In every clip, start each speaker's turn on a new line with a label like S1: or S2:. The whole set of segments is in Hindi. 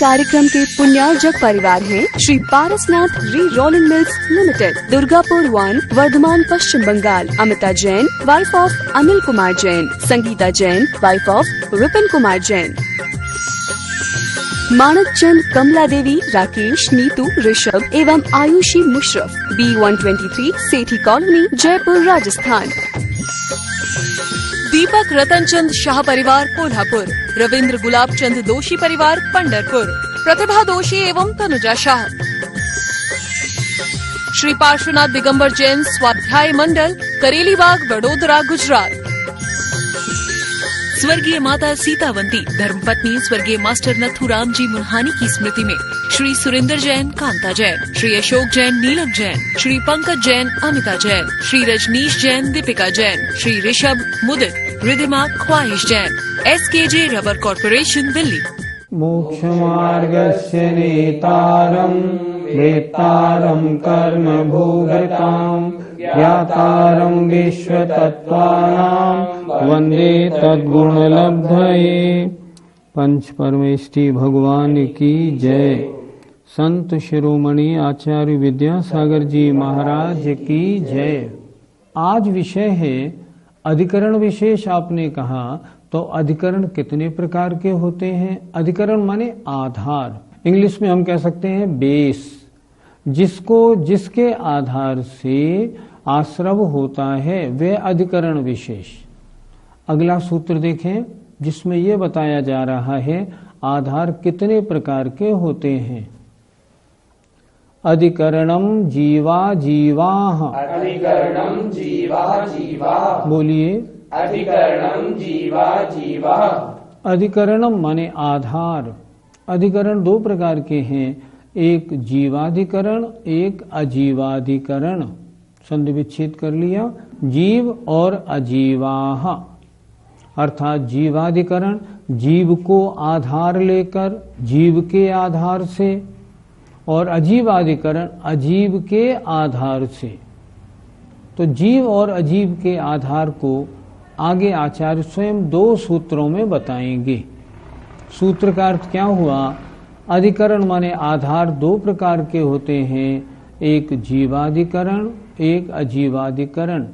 S1: कार्यक्रम के पुण्यार्जक परिवार हैं Shri Parasnath Re Rolling Mills Limited, Durgapur 1, Vardhaman, Paschim Bangal. Amita Jain, wife of Anil Kumar Jain. Sangeeta Jain, wife of Vipin Kumar Jain. Manak Chand, Kamla Devi, Rakesh, Neetu, Rishabh एवं आयुषी मुशरफ, B123, सेठी कॉलोनी, जयपुर, राजस्थान।
S2: दीपक रतन चंद शाह परिवार, कोल्हापुर। रविंद्र गुलाब चंद दोषी परिवार, पंढरपुर। प्रतिभा दोषी एवं तनुजा शाह। श्री पार्श्वनाथ दिगंबर जैन स्वाध्याय मंडल, करेलीबाग, वडोदरा, गुजरात। स्वर्गीय माता सीतावंती, धर्मपत्नी स्वर्गीय मास्टर नथुराम जी मुन्हानी की स्मृति में श्री सुरेंद्र जैन, कांता जैन। श्री अशोक जैन, नीलक जैन। श्री पंकज जैन, अमिता जैन। श्री रजनीश जैन, दीपिका जैन। श्री ऋषभ, मुदित, रिधिमा, ख्वाहिश Jain. SKJ rubber corporation, Delhi.
S3: मोक्ष मार्गस्य नेतारं वेत्तारं कर्म भोगतां ज्ञातारं विश्वतत्त्वानां वंदे तद्गुणलब्धये। पंच परमेष्टि भगवान की जय। संत शिरोमणि आचार्य विद्यासागर जी महाराज की जय। आज विषय है अधिकरण विशेष। आपने कहा तो अधिकरण कितने प्रकार के होते हैं? अधिकरण माने आधार, इंग्लिश में हम कह सकते हैं बेस, जिसके आधार से आश्रव होता है वह अधिकरण विशेष। अगला सूत्र देखें जिसमें यह बताया जा रहा है आधार कितने प्रकार के होते हैं। अधिकरणम जीवा जीवाः।
S4: अधिकरणम जीवा जीवा।
S3: बोलिए।
S4: अधिकरणम जीवा जीवा।
S3: अधिकरणम माने आधार। अधिकरण दो प्रकार के हैं, एक जीवाधिकरण, एक अजीवाधिकरण। संधि विच्छेद कर लिया। जीव और अजीवाः अर्थात जीवाधिकरण जीव को आधार लेकर, जीव के आधार से, और अजीवाधिकरण अजीव के आधार से। तो जीव और अजीव के आधार को आगे आचार्य स्वयं दो सूत्रों में बताएंगे। सूत्र का अर्थ क्या हुआ? अधिकरण माने आधार दो प्रकार के होते हैं, एक जीवाधिकरण, एक अजीवाधिकरण।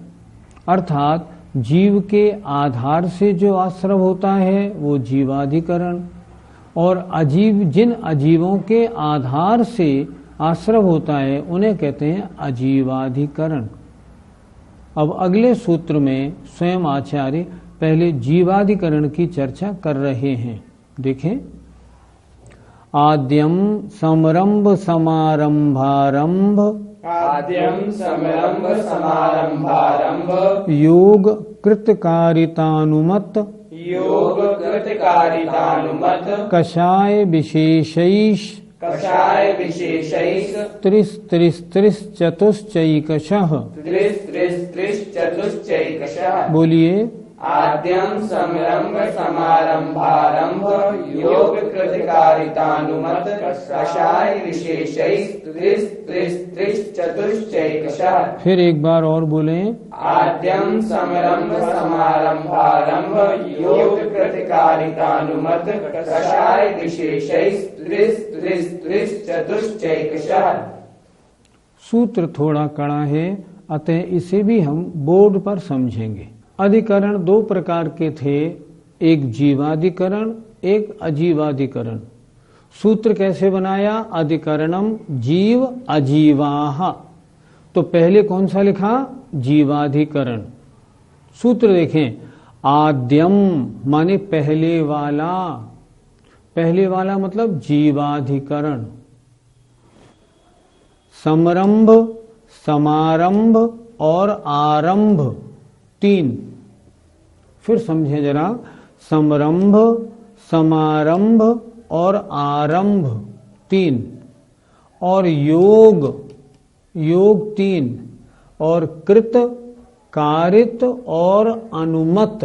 S3: अर्थात जीव के आधार से जो आश्रव होता है वो जीवाधिकरण, और जिन अजीवों के आधार से आश्रव होता है उन्हें कहते हैं अजीवाधिकरण। अब अगले सूत्र में स्वयं आचार्य पहले जीवाधिकरण की चर्चा कर रहे हैं। देखें। आद्यम समरंभ समारंभारंभ।
S4: आद्यम समरंभ समारंभारंभ।
S3: योग कृतकारितानुमत।
S4: योग कृतकारितानुमत।
S3: कषाय विशेषैष।
S4: कषाय विशेषैः।
S3: त्रिश चतुश्चैकशः।
S4: त्रिश चतुश्चैकशः।
S3: बोलिए।
S4: आद्यम समरंभ समारंभारंभ। योग कृतकारितानुमत। कषाय विशेषैः। त्रिश चतुश्चैकशः।
S3: फिर एक बार और बोलें।
S4: आद्यम समरंभ समारंभारंभ। योग कृतकारितानुमत। कषाय विशेषैः। त्रिश चतुश्चैकशः। सूत्र
S3: थोड़ा कड़ा है, अतः इसे भी हम बोर्ड पर समझेंगे। अधिकरण दो प्रकार के थे, एक जीवाधिकरण, एक अजीवाधिकरण। सूत्र कैसे बनाया? अधिकरणम जीव अजीवाः। तो पहले कौन सा लिखा? जीवाधिकरण। सूत्र देखें। आद्यम माने पहले वाला, पहले वाला मतलब जीवाधिकरण। समरंभ, समारंभ और आरंभ तीन। फिर समझें जरा। समरंभ, समारंभ और आरंभ तीन, और योग तीन, और कृत, कारित और अनुमत।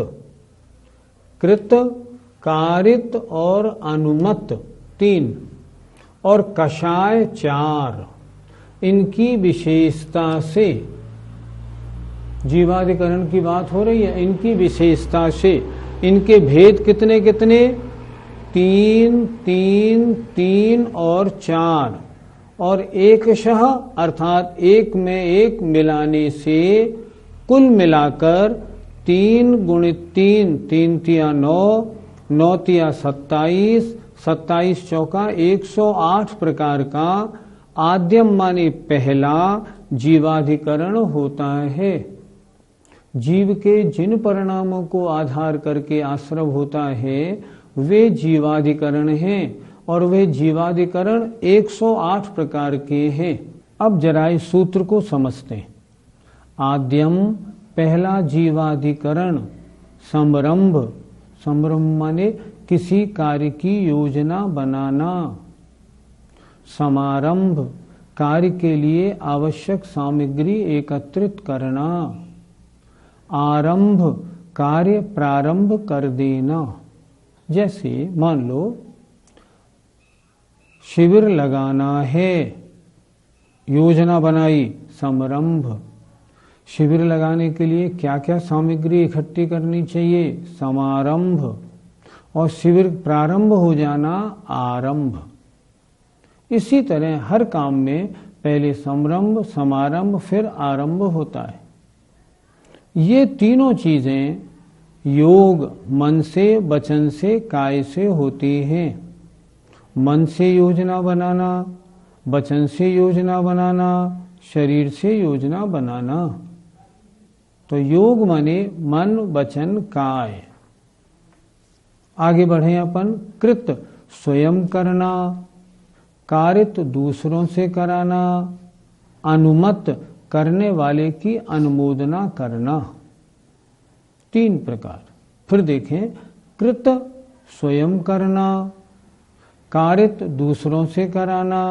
S3: कृत, कारित और अनुमत तीन, और कषाय चार। इनकी विशेषता से, जीवाधिकरण की बात हो रही है, इनकी विशेषता से, इनके भेद कितने कितने? 3 3 3 और 4 और एकशः अर्थात एक में एक मिलाने से कुल मिलाकर 3 गुणित 3 3 तिया 9 9 तिया 27 27 चौका 108 प्रकार का आद्यम माने पहला जीवाधिकरण होता है। जीव के जिन परिणामों को आधार करके आश्रव होता है वे जीवाधिकरण हैं और वे जीवाधिकरण 108 प्रकार के हैं। अब जरा इस सूत्र को समझते हैं। आद्यम पहला जीवाधिकरण, संरंभ, संरंभ माने किसी कार्य की योजना बनाना, समारंभ कार्य के लिए आवश्यक सामग्री एकत्रित करना, आरंभ कार्य प्रारंभ कर देना। जैसे मान लो शिविर लगाना है, योजना बनाई, समारंभ। शिविर लगाने के लिए क्या क्या सामग्री इकट्ठी करनी चाहिए, समारंभ। और शिविर प्रारंभ हो जाना, आरंभ। इसी तरह हर काम में पहले संरंभ, समारंभ, फिर आरंभ होता है। ये तीनों चीजें योग मन से, वचन से, काय से होती हैं। मन से योजना बनाना, वचन से योजना बनाना, शरीर से योजना बनाना। तो योग माने मन, वचन, काय। आगे बढ़े अपन। कृत स्वयं करना, कारित दूसरों से कराना, अनुमत करने वाले की अनुमोदना करना। 3 प्रकार। फिर देखें, कृत स्वयं करना, कारित दूसरों से कराना,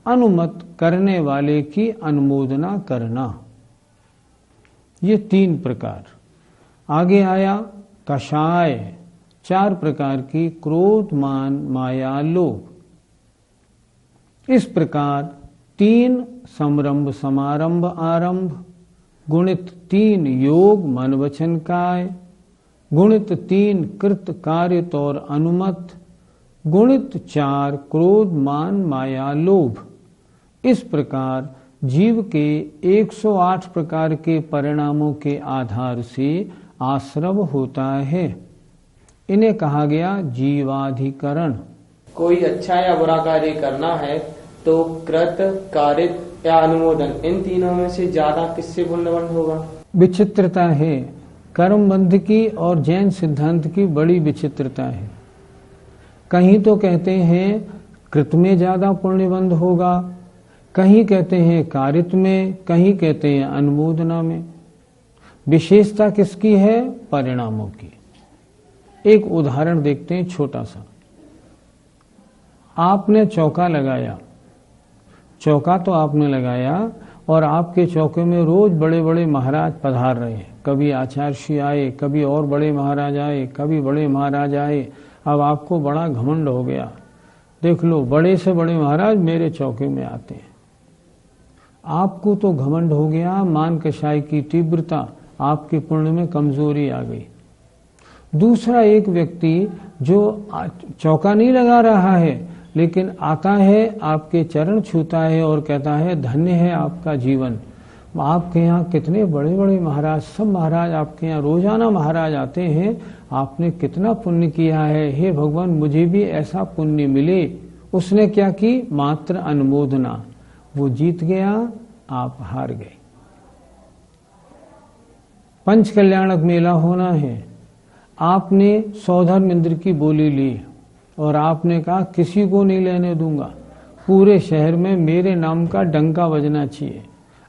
S3: अनुमत करने वाले की अनुमोदना करना। ये 3 प्रकार। आगे आया कषाय, 4 प्रकार की, क्रोध, मान, माया, लोभ। इस प्रकार 3 संरंभ, समारंभ, आरंभ, गुणित 3 योग मन वचन काय, गुणित 3 कृत कारित और अनुमत, गुणित 4 क्रोध, मान, माया, लोभ। इस प्रकार जीव के 108 प्रकार के परिणामों के आधार से आश्रव होता है। इन्हें कहा गया जीवाधिकरण।
S4: कोई अच्छा या बुरा कार्य करना है तो कृत, कारित या अनुमोदन, इन तीनों में से ज्यादा किससे पुण्यबंध होगा?
S3: विचित्रता है। कर्मबंध की और जैन सिद्धांत की बड़ी विचित्रता है। कहीं तो कहते हैं कृत में ज्यादा पुण्यबंध होगा, कहीं कहते हैं कारित में, कहीं कहते हैं अनुमोदना में। विशेषता किसकी है? परिणामों की। एक उदाहरण देखते हैं छोटा सा। आपने चौका लगाया, चौका तो आपने लगाया और आपके चौके में रोज बड़े बड़े महाराज पधार रहे हैं। कभी आचार्य श्री आए, कभी और बड़े महाराज आए, कभी बड़े महाराज आए। अब आपको बड़ा घमंड हो गया, देख लो बड़े से बड़े महाराज मेरे चौके में आते हैं। आपको तो घमंड हो गया, मान कषाय की तीव्रता, आपके पुण्य में कमजोरी आ गई। दूसरा एक व्यक्ति जो चौका नहीं लगा रहा है लेकिन आता है, आपके चरण छूता है और कहता है धन्य है आपका जीवन, आपके यहाँ कितने बड़े बड़े महाराज, सब महाराज आपके यहाँ रोजाना महाराज आते हैं, आपने कितना पुण्य किया है, हे भगवान मुझे भी ऐसा पुण्य मिले। उसने क्या की? मात्र अनुमोदना। वो जीत गया, आप हार गए। पंच कल्याणक मेला होना है, आपने सौधर्म इंद्र की बोली ली और आपने कहा किसी को नहीं लेने दूंगा, पूरे शहर में मेरे नाम का डंका बजना चाहिए।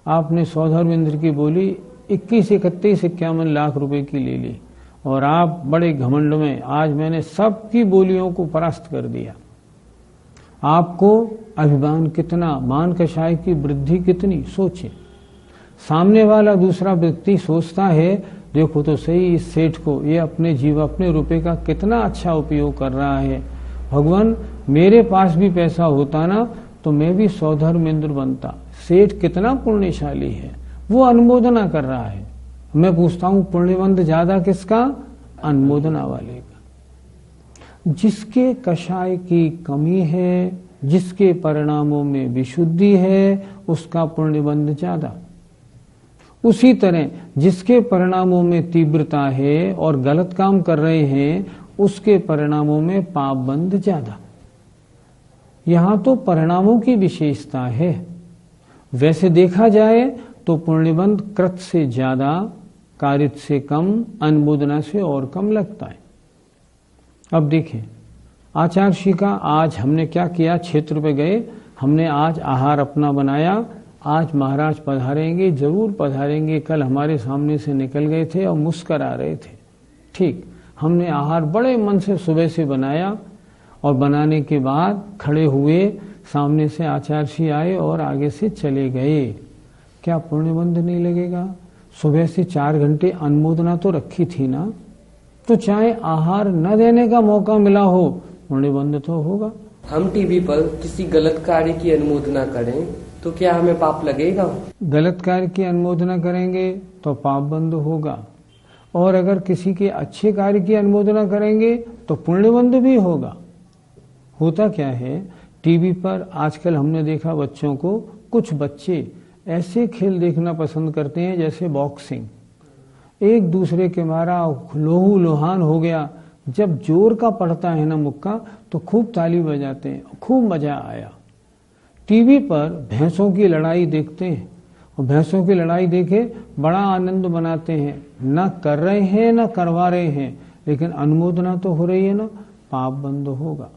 S3: आपने सौधर्म इंद्र की बोली 21, 31, 51 लाख रुपए की ले ली और आप बड़े घमंड में, आज मैंने सबकी बोलियों को परास्त कर दिया। आपको अभिमान कितना, मान कषाय की वृद्धि कितनी, सोचिए। सामने वाला दूसरा व्यक्ति सोचता है देखो तो सही इस सेठ को, ये अपने रुपए का कितना अच्छा उपयोग कर रहा है, भगवान मेरे पास भी पैसा होता ना तो मैं भी सौधर्म इंद्र बनता। सेठ कितना पुण्यशाली है, वो अनुमोदना कर रहा है। मैं पूछता हूं पुण्यबंध ज्यादा किसका? अनुमोदना वाले का। जिसके कषाय की कमी है, जिसके परिणामों में विशुद्धि है, उसका पुण्यबंध ज्यादा। उसी तरह जिसके परिणामों में तीव्रता है और गलत काम कर रहे हैं, उसके परिणामों में पाप बंध ज्यादा। यहां तो परिणामों की विशेषता है। वैसे देखा जाए तो पुण्यबंध कृत से ज्यादा, कारित से कम, अनुमोदना से और कम लगता है। अब देखें, आचार्य श्री का आज हमने क्या किया, क्षेत्र पे गए, हमने आज आहार अपना बनाया। आज महाराज पधारेंगे, जरूर पधारेंगे। कल हमारे सामने से निकल गए थे और मुस्करा रहे थे। ठीक, हमने आहार बड़े मन से सुबह से बनाया और बनाने के बाद खड़े हुए, सामने से आचार्य श्री आए और आगे से चले गए। क्या पुण्यबंध नहीं लगेगा? सुबह से 4 घंटे अनुमोदना तो रखी थी ना, तो चाहे आहार न देने का मौका मिला हो, पुण्यबंध तो होगा।
S4: हम टीवी पर किसी गलत कार्य की अनुमोदना करें तो क्या हमें पाप लगेगा?
S3: गलत कार्य की अनुमोदना करेंगे तो पाप बंध होगा, और अगर किसी के अच्छे कार्य की अनुमोदना करेंगे तो पुण्यबंध भी होगा। होता क्या है, टीवी पर आजकल हमने देखा बच्चों को, कुछ बच्चे ऐसे खेल देखना पसंद करते हैं जैसे बॉक्सिंग। एक दूसरे के मारा लोहू लोहान हो गया। जब जोर का पड़ता है ना मुक्का, तो खूब ताली बजाते हैं, खूब मजा आया। टीवी पर भैंसों की लड़ाई देखते हैं और भैंसों की लड़ाई देखे बड़ा आनंद बनाते हैं। न कर रहे हैं न करवा रहे हैं, लेकिन अनुमोदना तो हो रही है ना, पाप बंद होगा।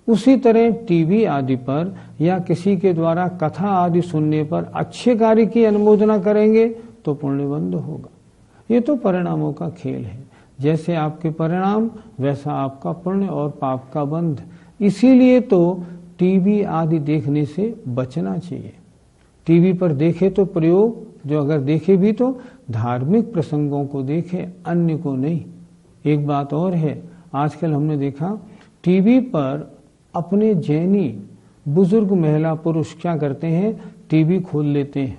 S3: उसी तरह टीवी आदि पर या किसी के द्वारा कथा आदि सुनने पर अच्छे कार्य की अनुमोदना करेंगे तो पुण्यबंध होगा। ये तो परिणामों का खेल है। जैसे आपके परिणाम वैसा आपका पुण्य और पाप का बंध। इसीलिए तो टीवी आदि देखने से बचना चाहिए। टीवी पर देखे तो प्रयोग, जो अगर देखे भी तो धार्मिक प्रसंगों को देखे, अन्य को नहीं। एक बात और है, आजकल हमने देखा टीवी पर अपने जैनी बुजुर्ग महिला पुरुष क्या करते हैं, टीवी खोल लेते हैं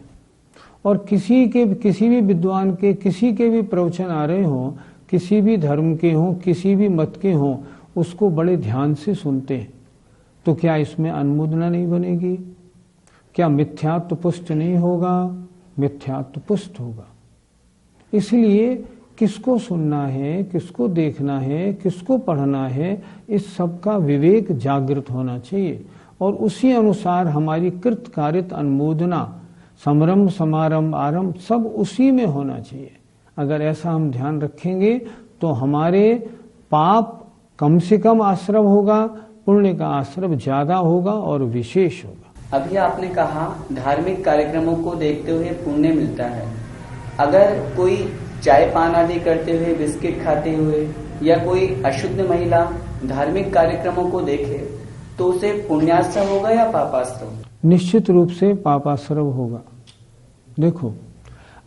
S3: और किसी भी विद्वान के किसी के भी प्रवचन आ रहे हों, किसी भी धर्म के हों, किसी भी मत के हों, उसको बड़े ध्यान से सुनते हैं। तो क्या इसमें अनुमोदना नहीं बनेगी? क्या मिथ्यात्व पुष्ट नहीं होगा? मिथ्यात्व पुष्ट होगा। इसलिए किसको सुनना है, किसको देखना है, किसको पढ़ना है, इस सब का विवेक जागृत होना चाहिए और उसी अनुसार हमारी कृत कारित अनुमोदना, समारंभ समारंभ आरंभ सब उसी में होना चाहिए। अगर ऐसा हम ध्यान रखेंगे तो हमारे पाप कम से कम आश्रव होगा, पुण्य का आश्रव ज्यादा होगा और विशेष होगा।
S5: अभी आपने कहा धार्मिक कार्यक्रमों को देखते हुए पुण्य मिलता है। अगर कोई चाय पान आदि करते हुए, बिस्किट खाते हुए या कोई अशुद्ध महिला धार्मिक कार्यक्रमों को देखे तो उसे पुण्याश्रव होगा या पापाश्रव?
S3: निश्चित रूप से पापाश्रव होगा। देखो,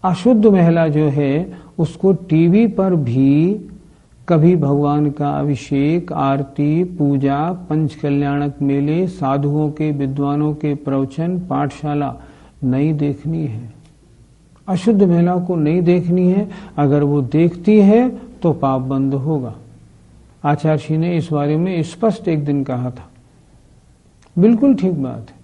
S3: अशुद्ध महिला जो है उसको टीवी पर भी कभी भगवान का अभिषेक, आरती, पूजा, पंच कल्याणक मेले, साधुओं के, विद्वानों के प्रवचन, पाठशाला नहीं देखनी है। अशुद्ध महिला को नहीं देखनी है। अगर वो देखती है तो पाप बंद होगा। आचार्य श्री ने इस बारे में स्पष्ट एक दिन कहा था। बिल्कुल ठीक बात है।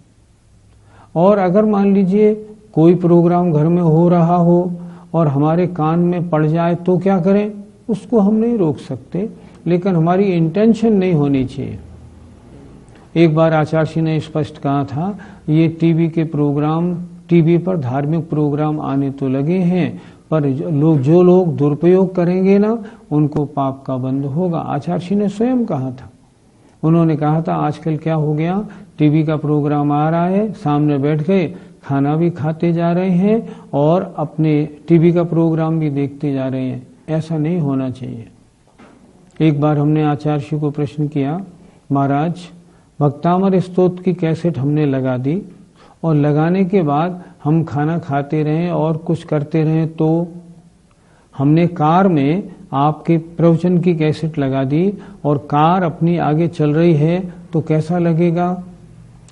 S3: और अगर मान लीजिए कोई प्रोग्राम घर में हो रहा हो और हमारे कान में पड़ जाए तो क्या करें? उसको हम नहीं रोक सकते, लेकिन हमारी इंटेंशन नहीं होनी चाहिए। एक बार आचार्य श्री ने स्पष्ट कहा था, ये टीवी के प्रोग्राम, टीवी पर धार्मिक प्रोग्राम आने तो लगे हैं, पर जो लोग दुरुपयोग करेंगे ना, उनको पाप का बंध होगा। आचार्य श्री ने स्वयं कहा था। उन्होंने कहा था आजकल क्या हो गया, टीवी का प्रोग्राम आ रहा है, सामने बैठ गए, खाना भी खाते जा रहे हैं और अपने टीवी का प्रोग्राम भी देखते जा रहे हैं। ऐसा नहीं होना चाहिए। एक बार हमने आचार्य श्री को प्रश्न किया, महाराज भक्तामर स्तोत्र की कैसेट हमने लगा दी और लगाने के बाद हम खाना खाते रहें और कुछ करते रहें, तो हमने कार में आपके प्रवचन की कैसेट लगा दी और कार अपनी आगे चल रही है तो कैसा लगेगा?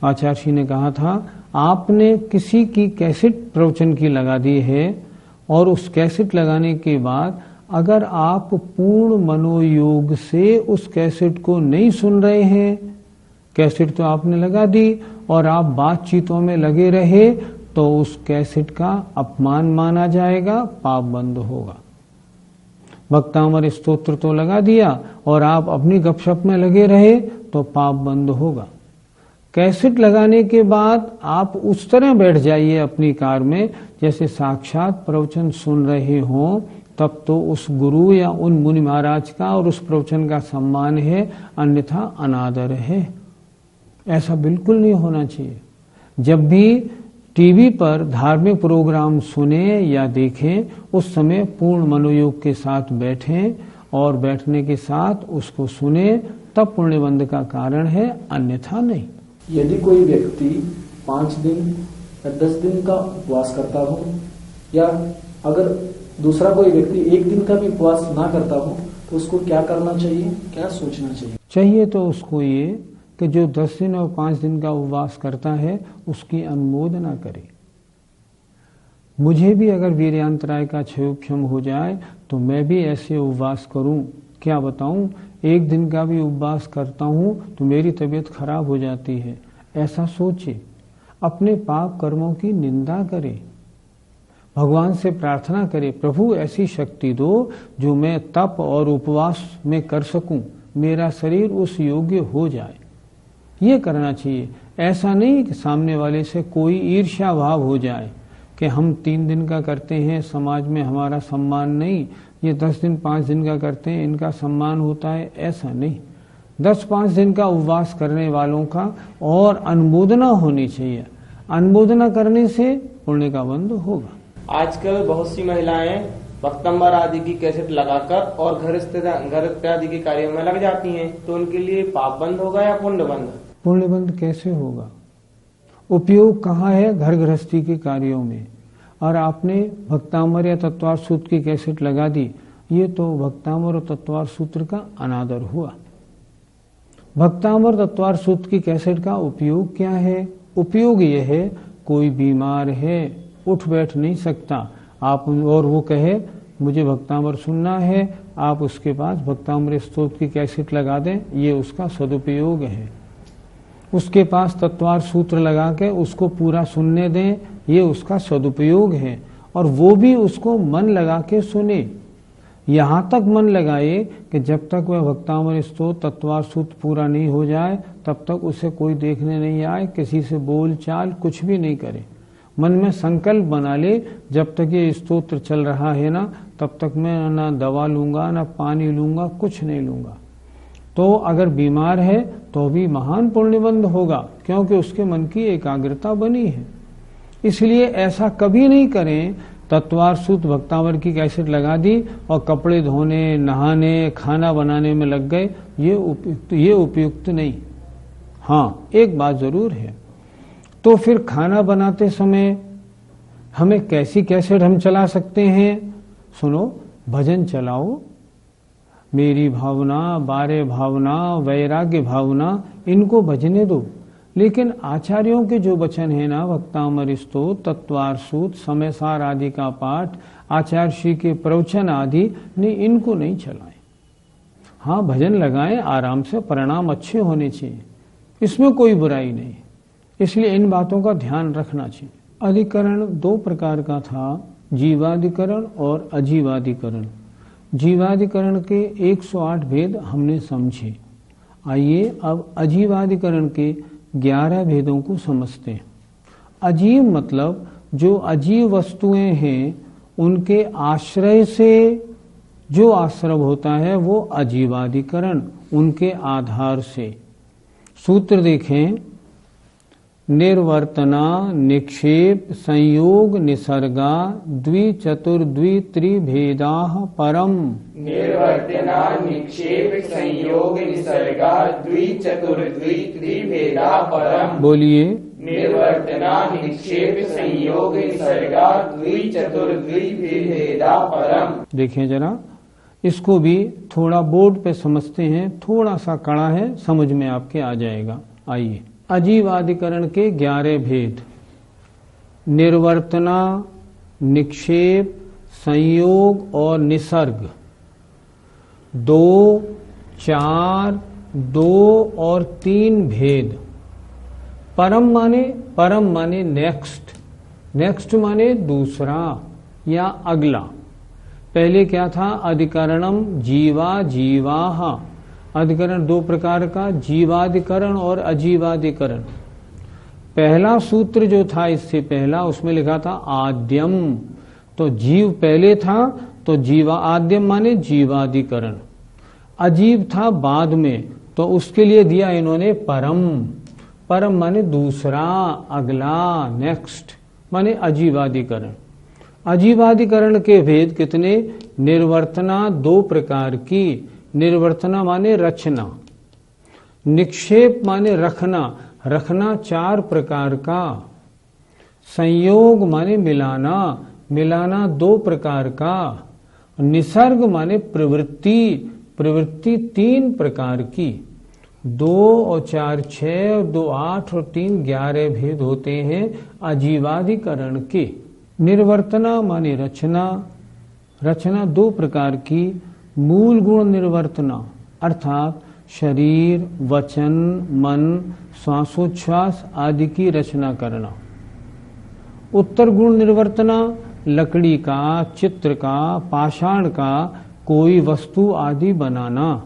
S3: आचार्य श्री ने कहा था, आपने किसी की कैसेट प्रवचन की लगा दी है और उस कैसेट लगाने के बाद अगर आप पूर्ण मनोयोग से उस कैसेट को नहीं सुन रहे हैं, कैसेट तो आपने लगा दी और आप बातचीतों में लगे रहे, तो उस कैसेट का अपमान माना जाएगा, पाप बंद होगा। भक्तामर स्तोत्र तो लगा दिया और आप अपनी गपशप में लगे रहे तो पाप बंद होगा। कैसेट लगाने के बाद आप उस तरह बैठ जाइए अपनी कार में जैसे साक्षात प्रवचन सुन रहे हों, तब तो उस गुरु या उन मुनि महाराज का और उस प्रवचन का सम्मान है, अन्यथा अनादर है। ऐसा बिल्कुल नहीं होना चाहिए। जब भी टीवी पर धार्मिक प्रोग्राम सुने या देखें, उस समय पूर्ण मनोयोग के साथ बैठें और बैठने के साथ उसको सुने, तब पुण्यबंध का कारण है, अन्यथा नहीं।
S6: यदि कोई व्यक्ति 5 दिन या 10 दिन का उपवास करता हो, या अगर दूसरा कोई व्यक्ति 1 दिन का भी उपवास ना करता हो, तो उसको क्या करना चाहिए, क्या सोचना चाहिए?
S3: चाहिए तो उसको ये कि जो 10 दिन और 5 दिन का उपवास करता है उसकी अनुमोदना करे। मुझे भी अगर वीर्यांतराय का क्षयोक्षम हो जाए तो मैं भी ऐसे उपवास करूं, क्या बताऊं, 1 दिन का भी उपवास करता हूं तो मेरी तबीयत खराब हो जाती है। ऐसा सोचे, अपने पाप कर्मों की निंदा करे, भगवान से प्रार्थना करे, प्रभु ऐसी शक्ति दो जो मैं तप और उपवास में कर सकूं, मेरा शरीर उस योग्य हो जाए। ये करना चाहिए। ऐसा नहीं कि सामने वाले से कोई ईर्ष्या भाव हो जाए कि हम 3 दिन का करते हैं, समाज में हमारा सम्मान नहीं, ये 10 दिन 5 दिन का करते हैं, इनका सम्मान होता है, ऐसा नहीं। 10-5 दिन का उपवास करने वालों का और अनुमोदना होनी चाहिए। अनुमोदना करने से पुण्य का बंध होगा।
S4: आजकल बहुत सी महिलाएं वक्तंबर आदि की कैसेट लगाकर और घर इत्यादि के कार्यों में लग जाती हैं, तो उनके लिए पाप बंद होगा या पुण्य बंद?
S3: पुण्य बंद कैसे होगा? उपयोग कहाँ है? घर गृहस्थी के कार्यों में। और आपने भक्तामर या तत्वार सूत्र की कैसेट लगा दी, ये तो भक्तामर और तत्वार सूत्र का अनादर हुआ। भक्तामर तत्वार सूत्र की कैसेट का उपयोग क्या है? उपयोग यह है, कोई बीमार है, उठ बैठ नहीं सकता, आप और वो कहे मुझे भक्तामर सुनना है, आप उसके पास भक्तामर स्तोत्र की कैसेट लगा दें, ये उसका सदुपयोग है। उसके पास तत्वार सूत्र लगा के उसको पूरा सुनने दें, ये उसका सदुपयोग है। और वो भी उसको मन लगा के सुने, यहाँ तक मन लगाए कि जब तक वह भक्तामर स्तोत्र तत्वार सूत्र पूरा नहीं हो जाए तब तक उसे कोई देखने नहीं आए, किसी से बोल चाल कुछ भी नहीं करे। मन में संकल्प बना ले, जब तक ये स्तोत्र चल रहा है ना, तब तक मैं ना दवा लूंगा, ना पानी लूंगा, कुछ नहीं लूंगा। तो अगर बीमार है तो भी महान पुण्यबंध होगा, क्योंकि उसके मन की एकाग्रता बनी है। इसलिए ऐसा कभी नहीं करें, तत्वार सूत्र भक्तामर की कैसेट लगा दी और कपड़े धोने, नहाने, खाना बनाने में लग गए, ये उपयुक्त नहीं। हाँ, एक बात जरूर है, तो फिर खाना बनाते समय हमें कैसी कैसेट हम चला सकते हैं? सुनो, भजन चलाओ, मेरी भावना, बारे भावना, वैराग्य भावना, इनको भजने दो। लेकिन आचार्यों के जो वचन है ना, भक्तामर स्तोत्र, तत्वार सूत्र, समय सार आदि का पाठ, आचार्य श्री के प्रवचन आदि ने इनको नहीं चलाएं। हाँ, भजन लगाएं, आराम से, परिणाम अच्छे होने चाहिए, इसमें कोई बुराई नहीं। इसलिए इन बातों का ध्यान रखना चाहिए। अधिकरण 2 प्रकार का था, जीवाधिकरण और अजीवाधिकरण। जीवाधिकरण के 108 भेद हमने समझे। आइए अब अजीवाधिकरण के 11 भेदों को समझते हैं। अजीव मतलब जो अजीव वस्तुएं हैं उनके आश्रय से जो आश्रव होता है वो अजीवाधिकरण, उनके आधार से। सूत्र देखें, निर्वर्तना, निक्षेप, संयोग, निसर्गा, द्विचतुर्द्वित्रिभेदा परम।
S7: निर्वर्तना, निक्षेप, संयोग, निसर्गा, द्विचतुर्द्वित्रिभेदा परम।
S3: बोलिए,
S7: निर्वर्तना, निक्षेप, संयोग, निसर्गा, द्विचतुर्द्वित्रिभेदा परम।
S3: देखें जरा, इसको भी थोड़ा बोर्ड पे समझते हैं, थोड़ा सा कड़ा है, समझ में आपके आ जाएगा। आइए, अजीवाधिकरण के 11 भेद। निर्वर्तना, निक्षेप, संयोग और निसर्ग। 2, 4, 2 और 3 भेद। परम माने नेक्स्ट, नेक्स्ट माने दूसरा या अगला। पहले क्या था? अधिकरणम जीवा जीवाह। अधिकरण 2 प्रकार का, जीवाधिकरण और अजीवाधिकरण। पहला सूत्र जो था इससे पहला, उसमें लिखा था आद्यम, तो जीव पहले था, तो जीवा आद्यम माने जीवाधिकरण। अजीब था बाद में, तो उसके लिए दिया इन्होंने परम। परम माने दूसरा, अगला, नेक्स्ट माने अजीवाधिकरण। अजीवाधिकरण के भेद कितने? निर्वर्तना 2 प्रकार की। निर्वर्तना माने रचना, निक्षेप माने रखना, रखना 4 प्रकार का। संयोग माने मिलाना, मिलाना 2 प्रकार का। निसर्ग माने प्रवृत्ति, प्रवृत्ति 3 प्रकार की। 2 और 4 6 और 2 8 और 3 11 भेद होते हैं अजीवाधिकरण के। निर्वर्तना माने रचना, रचना 2 प्रकार की। मूल गुण निर्वर्तना अर्थात शरीर, वचन, मन, श्वासोच्छ्वास आदि की रचना करना। उत्तर गुण निर्वर्तना लकड़ी का, चित्र का, पाषाण का कोई वस्तु आदि बनाना,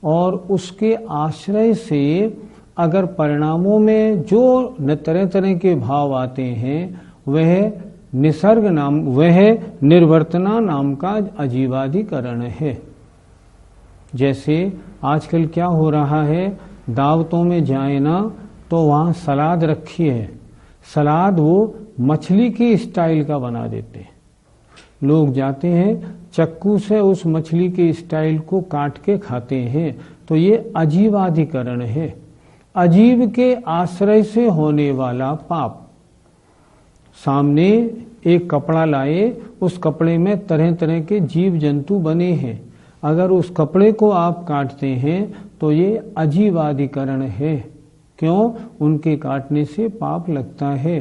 S3: और उसके आश्रय से अगर परिणामों में जो तरह तरह के भाव आते हैं वह निसर्ग नाम, वह निर्वर्तना नाम का अजीवाधिकरण है। जैसे आजकल क्या हो रहा है, दावतों में जाए ना तो वहां सलाद रखी है, सलाद वो मछली की स्टाइल का बना देते हैं। लोग जाते हैं चक्कू से उस मछली के स्टाइल को काट के खाते हैं, तो ये अजीवाधिकरण है। अजीव के आश्रय से होने वाला पाप। सामने एक कपड़ा लाए, उस कपड़े में तरह तरह के जीव जंतु बने हैं, अगर उस कपड़े को आप काटते हैं तो ये अजीवाधिकरण है। क्यों? उनके काटने से पाप लगता है।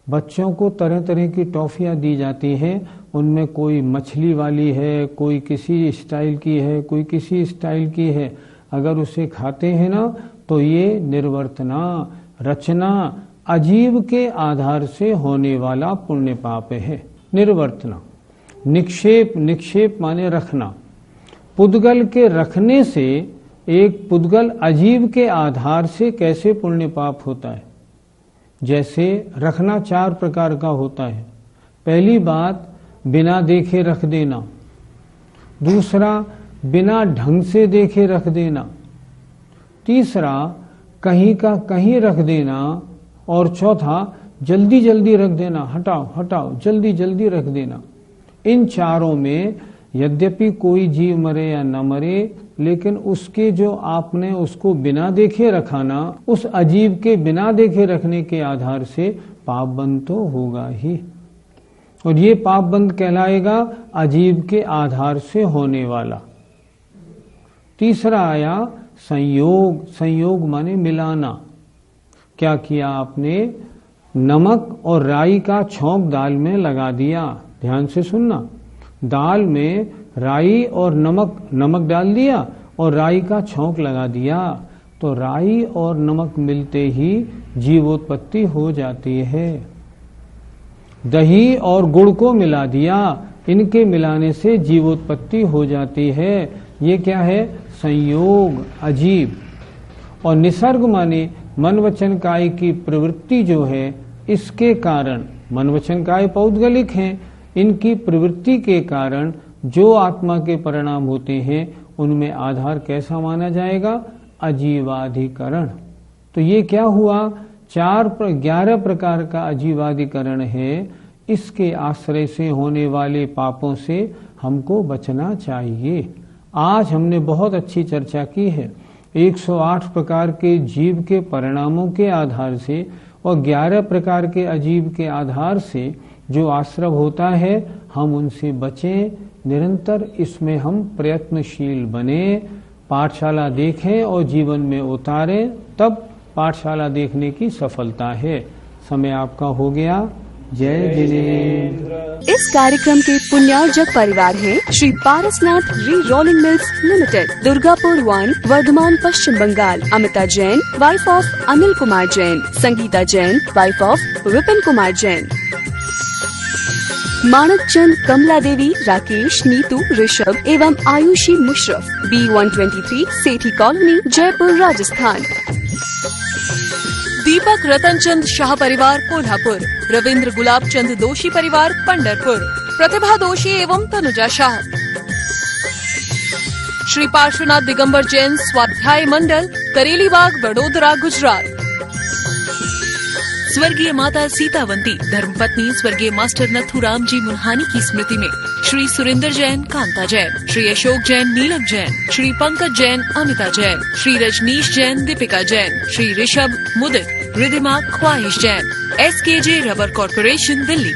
S3: बच्चों को तरह तरह की टॉफियां दी जाती हैं, उनमें कोई मछली वाली है, कोई किसी स्टाइल की है, कोई किसी स्टाइल की है। अगर उसे खाते हैं ना तो ये निर्वर्तना, रचना, अजीव के आधार से होने वाला पुण्य पाप है। निर्वर्तना। निक्षेप, निक्षेप माने रखना। पुद्गल के रखने से, एक पुद्गल अजीव के आधार से कैसे पुण्य पाप होता है? जैसे रखना 4 प्रकार का होता है। पहली बात बिना देखे रख देना, दूसरा बिना ढंग से देखे रख देना, तीसरा कहीं का कहीं रख देना, और चौथा जल्दी जल्दी रख देना, हटाओ हटाओ जल्दी जल्दी रख देना। इन चारों में यद्यपि कोई जीव मरे या न मरे, लेकिन उसके जो आपने उसको बिना देखे रखा ना, उस अजीव के बिना देखे रखने के आधार से पाप बंद तो होगा ही, और ये पाप बंद कहलाएगा अजीव के आधार से होने वाला। तीसरा आया संयोग। संयोग माने मिलाना। क्या किया आपने? नमक और राई का छौंक दाल में लगा दिया। ध्यान से सुनना, दाल में राई और नमक डाल दिया और राई का छौंक लगा दिया, तो राई और नमक मिलते ही जीवोत्पत्ति हो जाती है। दही और गुड़ को मिला दिया, इनके मिलाने से जीवोत्पत्ति हो जाती है। ये क्या है? संयोग, अजीब। और निसर्ग माने मन वचन काय की प्रवृत्ति जो है, इसके कारण, मन वचन काय पौद्गलिक हैं, इनकी प्रवृत्ति के कारण जो आत्मा के परिणाम होते हैं उनमें आधार कैसा माना जाएगा? अजीवाधिकरण। तो ये क्या हुआ? 11 प्रकार का अजीवाधिकरण है। इसके आश्रय से होने वाले पापों से हमको बचना चाहिए। आज हमने बहुत अच्छी चर्चा की है। 108 प्रकार के जीव के परिणामों के आधार से और 11 प्रकार के अजीव के आधार से जो आश्रव होता है, हम उनसे बचें। निरंतर इसमें हम प्रयत्नशील बने, पाठशाला देखें और जीवन में उतारें, तब पाठशाला देखने की सफलता है। समय आपका हो गया। जय जिनेन्द्र।
S1: इस कार्यक्रम के पुण्यार्जक परिवार हैं Shri Parasnath Re Rolling Mills Limited, Durgapur 1, Vardhaman, Paschim Bangal. Amita Jain, wife of Anil Kumar Jain. Sangeeta Jain, wife of Vipin Kumar Jain. Manak Chand, Kamla Devi, Rakesh, Neetu, Rishabh एवं आयुषी मुशरफ, B123, सेठी कॉलोनी, जयपुर, राजस्थान।
S2: दीपक रतन चंद शाह परिवार, कोल्हापुर। रविंद्र गुलाब चंद दोषी परिवार, पंढरपुर। प्रतिभा दोषी एवं तनुजा शाह। श्री पार्श्वनाथ दिगंबर जैन स्वाध्याय मंडल, करेलीबाग, वडोदरा, गुजरात। स्वर्गीय माता सीतावंती, धर्मपत्नी स्वर्गीय मास्टर नथुराम जी मुन्हानी की स्मृति में श्री सुरेंद्र जैन, कांता जैन। श्री अशोक जैन, नीलक जैन। श्री पंकज जैन, अमिता जैन। श्री रजनीश जैन, दीपिका जैन। श्री ऋषभ, मुदित, रिधिमा, ख्वाहिश Jain. SKJ rubber corporation, Delhi.